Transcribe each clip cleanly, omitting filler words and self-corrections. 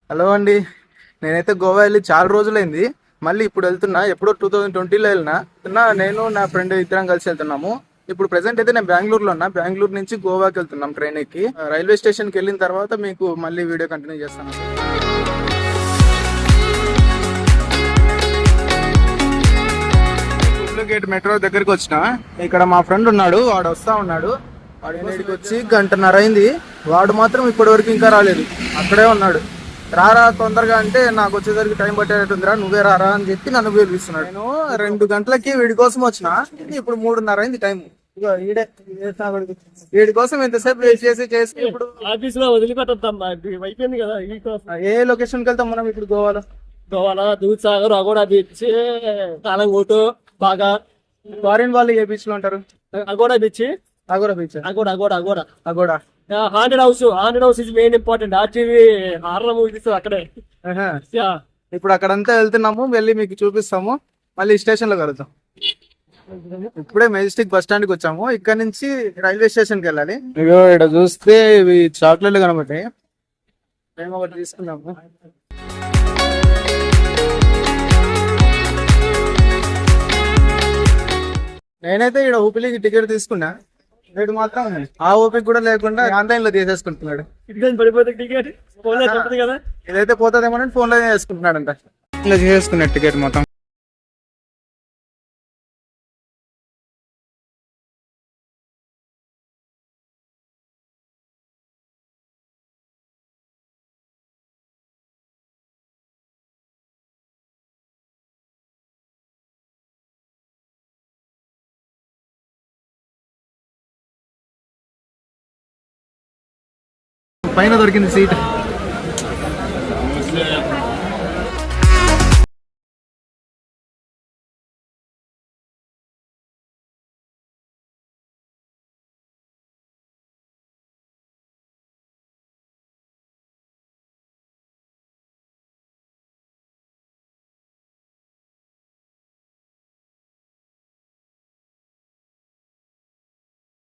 Hello అండి. నేనైతే గోవా వెళ్ళి చాలా రోజులైంది. మళ్ళీ ఇప్పుడు వెళ్తున్నా. ఎప్పుడో 2020లో వెళ్తున్నా. నేను నా ఫ్రెండ్ ఇద్దరం కలిసి వెళ్తున్నాము. ఇప్పుడు ప్రెసెంట్ అయితే నేను బెంగళూరులో ఉన్నా. బెంగళూరు నుంచి గోవాకి వెళ్తున్నాం ట్రైన్ ఎక్కి. రైల్వే స్టేషన్కి వెళ్ళిన తర్వాత మీకు మళ్ళీ వీడియో కంటిన్యూ చేస్తాను. గేట్ మెట్రో దగ్గరికి వచ్చిన. ఇక్కడ మా ఫ్రెండ్ ఉన్నాడు, వాడు వస్తా ఉన్నాడు. వాడు ఇక్కడికి వచ్చి గంటన్నర అయింది. వాడు మాత్రం ఇప్పటి వరకు ఇంకా రాలేదు, అక్కడే ఉన్నాడు. రారా తొందరగా అంటే నాకు వచ్చేసరికి టైం పట్టేటట్టుందిరా, నువ్వే రారా అని చెప్పి నన్ను పిలిపిస్తున్నాడు. నేను 2 గంటలకి వీడి కోసం వచ్చిన, ఇప్పుడు 3:30 అయింది టైం. ఇగో ఈడే వీడి కోసం ఎంతసేపు వెయిట్ చేసి చేసి ఇప్పుడు ఆఫీస్ లో వదిలిపెట్టద్దమ్మా, అయిపోయింది కదా. ఏ లొకేషన్కి వెళ్తాం మనం ఇప్పుడు గోవాలో? గోవాలో దూద్ సాగర్, అగోడా బీచ్, కాలంగోటు, బాగా. ఫారిన్ వాళ్ళు ఏ బీచ్ లో ఉంటారు? Aguada beach. Aguada beach. Aguada Aguada Aguada Aguada. Haunted house is main important. RTV horror movie తీస్తారు అక్కడే. ఇప్పుడు అక్కడంతా వెళ్తున్నాము, వెళ్ళి మీకు చూపిస్తాము. మళ్ళీ స్టేషన్ లో కలుద్దాం. ఇప్పుడే మెజెస్టిక్ బస్ స్టాండ్ కి వచ్చాము. ఇక్కడ నుంచి రైల్వే స్టేషన్ కి వెళ్ళాలి. ఇగో ఇక్కడ చూస్తే ఇవి చాక్లెట్లు కనబడ్డాయి, మేము ఒకటి తీసుకున్నాము. నేనైతే ఇక్కడ ఊపిలికి టికెట్ తీసుకున్నా. రేటు మాత్రం ఆ ఓపిక కూడా లేకుండా ఆన్లైన్ లో తీసేసుకుంటున్నాడు. పడిపోతే టికెట్ ఫోన్ లో చెప్తుంది కదా. ఇదైతే పోతుందేమో ఫోన్ లో చేసుకుంటున్నాడు అంట. ఇలా చేసేసుకున్నాడు టికెట్ మొత్తం. పైన దొరికింది సీట్.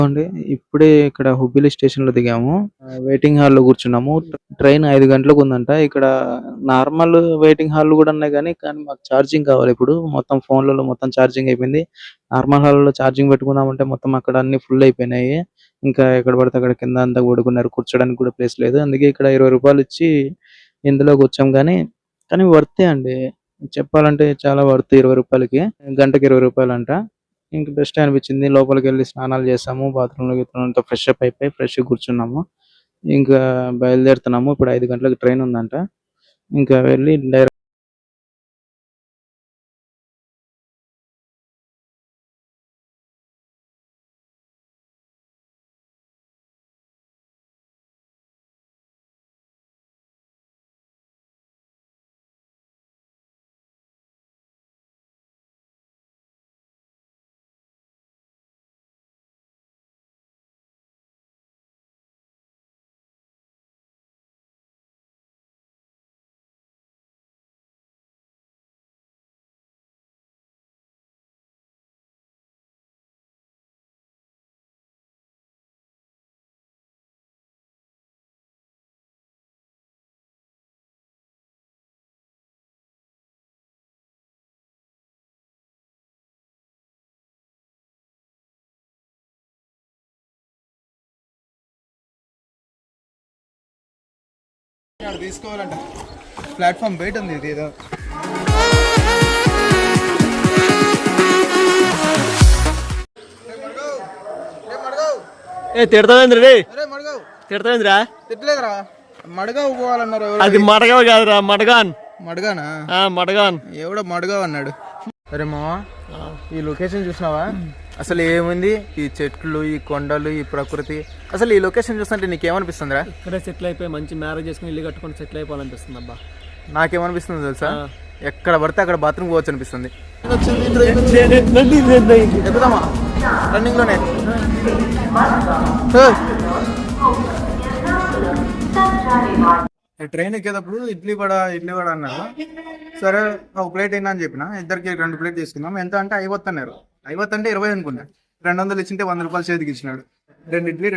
అండి ఇప్పుడే ఇక్కడ హుబ్బిలి స్టేషన్ లో దిగాము. వెయిటింగ్ హాల్ లో కూర్చున్నాము. ట్రైన్ 5 గంటలకు ఉందంట. ఇక్కడ నార్మల్ వెయిటింగ్ హాల్ కూడా ఉన్నాయి, కానీ మాకు ఛార్జింగ్ కావాలి. ఇప్పుడు మొత్తం ఫోన్లలో మొత్తం ఛార్జింగ్ అయిపోయింది. నార్మల్ హాల్ లో ఛార్జింగ్ పెట్టుకుందామంటే మొత్తం అక్కడ అన్ని ఫుల్ అయిపోయినాయి. ఇంకా ఎక్కడ పడితే అక్కడ కింద అంతా పడుకున్నారు, కూర్చోడానికి కూడా ప్లేస్ లేదు. అందుకే ఇక్కడ 20 రూపాయలు ఇచ్చి ఇందులోకి వచ్చాం. కానీ వర్తే అండి, చెప్పాలంటే చాలా వర్త్. 20 రూపాయలకి గంటకి 20 రూపాయలు అంట. ఇంక బెస్ట్ అనిపించింది. లోపలికి వెళ్ళి స్నానాలు చేసాము, బాత్రూమ్ లో ఫ్రెష్ అప్ అయిపోయి ఫ్రెష్ కూర్చున్నాము. ఇంకా బయలుదేరుతున్నాము. ఇప్పుడు 5 గంటలకు ట్రైన్ ఉందంట. ఇంకా వెళ్ళి డైరెక్ట్ తీసుకోవాలంట. ప్లాట్ఫామ్ బయట ఉంది ఇది ఏదో. తిడతావేంద్రీ? తిడతావేంద్రా? తిట్టలేదురా, మడగావు పోవాలన్నారు. అది మడగావు కాదురా, మడగాన్. మడగానా? మడగాన్. ఎవడో మడగావు అన్నాడు. సరే మావా, ఈ లొకేషన్ చూసినావా? అసలు ఏముంది, ఈ చెట్లు, ఈ కొండలు, ఈ ప్రకృతి. అసలు ఈ లొకేషన్ చూస్తుంటే నీకేమనిపిస్తుందిరా? ఇక్కడే సెటిల్ అయిపోయి మంచి మ్యారేజ్ చేసుకుని ఇల్లు కట్టుకొని సెటిల్ అయిపోవాలనిపిస్తుంది అబ్బా. నాకేమనిపిస్తుంది తెలుసా? ఎక్కడ పడితే అక్కడ బాత్రూమ్ పోవచ్చు అనిపిస్తుంది. ఎక్కుదామా? రన్నింగ్ లోనే. ట్రైన్ ఎక్కేటప్పుడు ఇడ్లీ వడ అన్నారు. సరే ఒక ప్లేట్ అయినా అని చెప్పిన. ఇద్దరికి 2 ప్లేట్ తీసుకుందాం. ఎంత అంటే 50 అన్నారు. 50 అంటే 20 అనుకున్నా. 200 ఇచ్చింటే 100 రూపాయలు చేతికి ఇచ్చినాడు. 2 ఇడ్లీ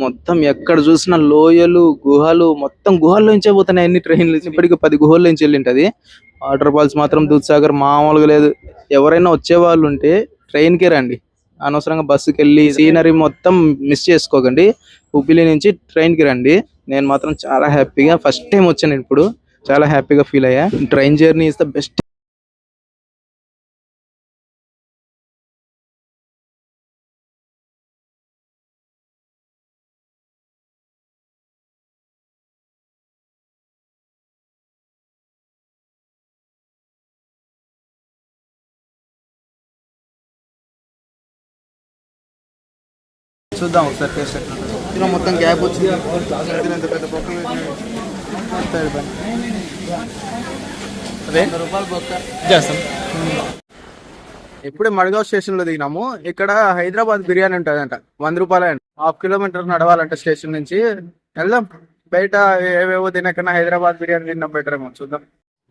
మొత్తం ఎక్కడ చూసినా లోయలు గుహలు, మొత్తం గుహల్లో నుంచే పోతున్నాయి అన్ని ట్రైన్లు. ఇప్పటికి 10 గుహల్లో నుంచి వెళ్ళింటది. వాటర్ ఫాల్స్ మాత్రం దూద్సాగర్ మామూలుగా లేదు. ఎవరైనా వచ్చే వాళ్ళు ఉంటే ట్రైన్ కే రండి, అనవసరంగా బస్సుకి వెళ్ళి సీనరీ మొత్తం మిస్ చేసుకోకండి. హుబ్లీ నుంచి ట్రైన్ కి రండి. నేను మాత్రం చాలా హ్యాపీగా ఫస్ట్ టైం వచ్చాను, ఇప్పుడు చాలా హ్యాపీగా ఫీల్ అయ్యా. Train journey is the best. చూద్దాం ఒకసారి టేస్ట్ ఎట్లా మొత్తం గ్యాప్ వచ్చింది. ఇంత పెద్ద బొక్కలు రూపాయలు బొక్క చేస్తాం. ఇప్పుడే మడ్గావ్ స్టేషన్ లో దిగినాము. ఇక్కడ హైదరాబాద్ బిర్యానీ ఉంటుందంట, 100 రూపాయలే అంట. 1/2 కిలోమీటర్ నడవాలంట స్టేషన్ నుంచి. వెళ్దాం, బయట ఏవేవో తినకన్నా హైదరాబాద్ బిర్యానీ తిన్నాం బెటర్ ఏమో. చూద్దాం.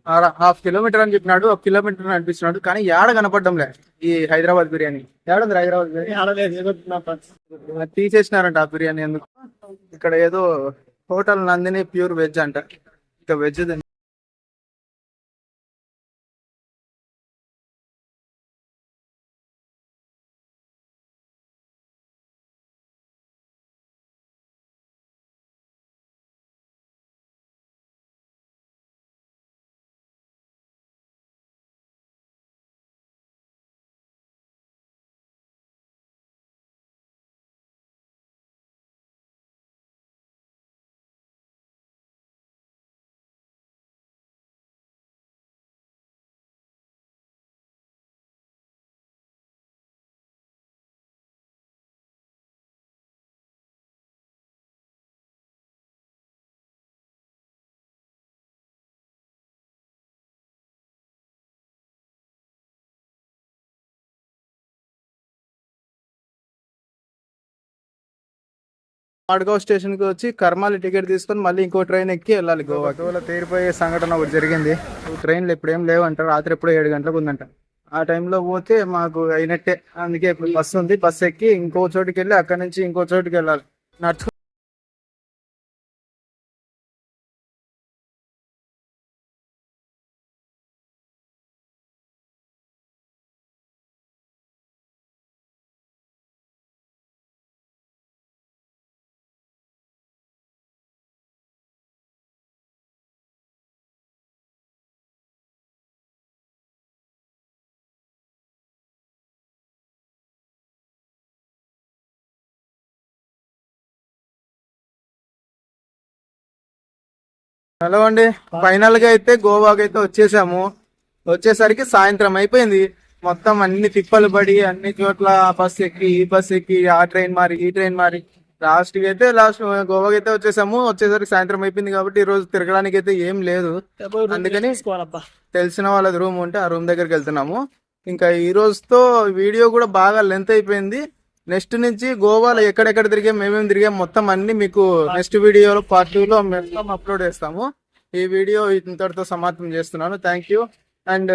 1/2 కిలోమీటర్ అని చెప్పినాడు, 1 కిలోమీటర్ అనిపిస్తున్నాడు, కానీ ఏడ కనపడ్డంలే ఈ హైదరాబాద్ బిర్యానీ. ఏడుంది హైదరాబాద్ బిర్యానీ? తీసేసినారంట ఆ బిర్యానీ. ఎందుకు? ఇక్కడ ఏదో హోటల్ నందిని ప్యూర్ వెజ్ అంట, ఇంకా వెజ్. మడ్గావ్ స్టేషన్ కి వచ్చి కర్మాలి టికెట్ తీసుకొని మళ్ళీ ఇంకో ట్రైన్ ఎక్కి వెళ్ళాలి గోవా. గోవాలో తేరిపోయే సంఘటన ఒకటి జరిగింది. ట్రైన్లు ఇప్పుడు ఏం లేవంటారు, రాత్రి ఎప్పుడో 7 గంటలకు ఉందంట. ఆ టైంలో పోతే మాకు అయినట్టే. అందుకే ఇప్పుడు బస్సు ఉంది, బస్సు ఎక్కి ఇంకో చోటుకి వెళ్ళి అక్కడి నుంచి ఇంకో చోటుకి వెళ్ళాలి. నడుచు హలో అండి, ఫైనల్ గా అయితే గోవాకి అయితే వచ్చేసాము. వచ్చేసరికి సాయంత్రం అయిపోయింది. మొత్తం అన్ని తిప్పలు పడి అన్ని చోట్ల బస్ ఎక్కి ఈ బస్ ఎక్కి ఆ ట్రైన్ మారి ఈ ట్రైన్ మారి లాస్ట్ గోవాకి అయితే వచ్చేసాము. వచ్చేసరికి సాయంత్రం అయిపోయింది కాబట్టి ఈ రోజు తిరగడానికి అయితే ఏం లేదు. అందుకని తెలిసిన వాళ్ళది రూమ్ ఉంటే ఆ రూమ్ దగ్గరికి వెళ్తున్నాము. ఇంకా ఈ రోజుతో వీడియో కూడా బాగా లెంత్ అయిపోయింది. నెక్స్ట్ నుంచి గోవాలో ఎక్కడెక్కడ తిరిగాం, మేమేమి తిరిగాం మొత్తం అన్ని మీకు నెక్స్ట్ వీడియోలో పార్ట్ 2లో మొత్తం అప్లోడ్ చేస్తాము. ఈ వీడియో ఇంతటితో సమాప్తం చేస్తున్నాను. Thank you. అండ్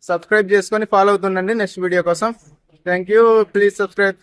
సబ్స్క్రైబ్ చేసుకొని ఫాలో అవుతుండండి నెక్స్ట్ వీడియో కోసం. Thank you. Please subscribe.